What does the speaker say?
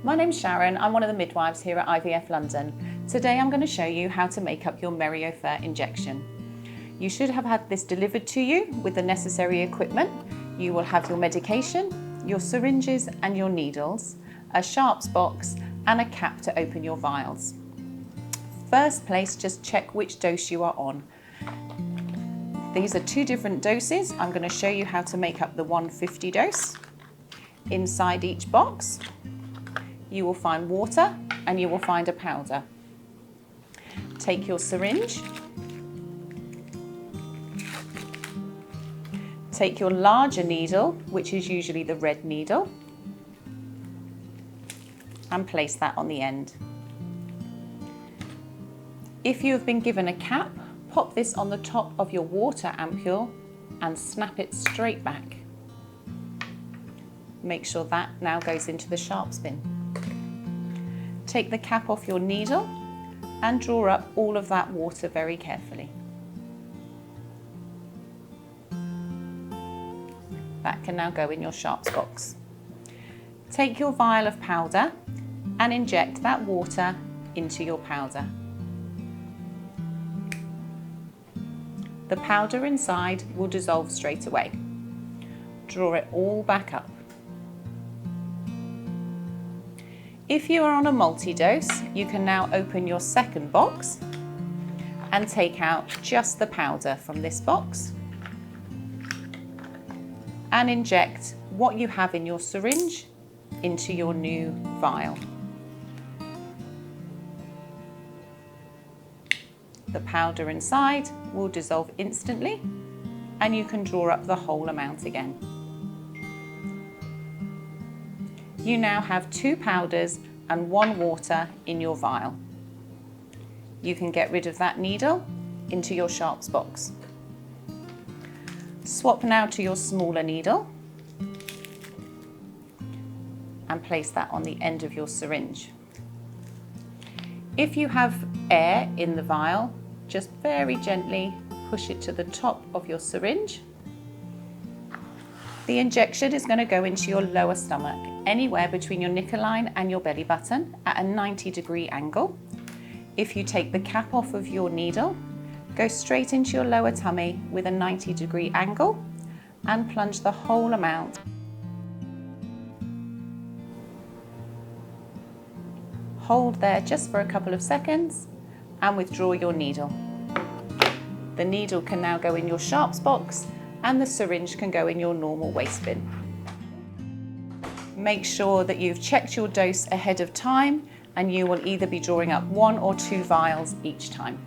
My name's Sharon, I'm one of the midwives here at IVF London. Today I'm going to show you how to make up your Meriofert injection. You should have had this delivered to you with the necessary equipment. You will have your medication, your syringes and your needles, a sharps box and a cap to open your vials. First place, just check which dose you are on. These are two different doses. I'm going to show you how to make up the 150 dose. Inside each box, you will find water and you will find a powder. Take your syringe, take your larger needle, which is usually the red needle, and place that on the end. If you have been given a cap, pop this on the top of your water ampule and snap it straight back. Make sure that now goes into the sharps bin. Take the cap off your needle and draw up all of that water very carefully. That can now go in your sharps box. Take your vial of powder and inject that water into your powder. The powder inside will dissolve straight away. Draw it all back up. If you are on a multi-dose, you can now open your second box and take out just the powder from this box and inject what you have in your syringe into your new vial. The powder inside will dissolve instantly and you can draw up the whole amount again. You now have 2 powders and 1 water in your vial. You can get rid of that needle into your sharps box. Swap now to your smaller needle and place that on the end of your syringe. If you have air in the vial, just very gently push it to the top of your syringe. The injection is going to go into your lower stomach, anywhere between your knicker line and your belly button at a 90-degree angle. If you take the cap off of your needle, go straight into your lower tummy with a 90-degree angle and plunge the whole amount. Hold there just for a couple of seconds and withdraw your needle. The needle can now go in your sharps box and the syringe can go in your normal waste bin. Make sure that you've checked your dose ahead of time and you will either be drawing up 1 or 2 vials each time.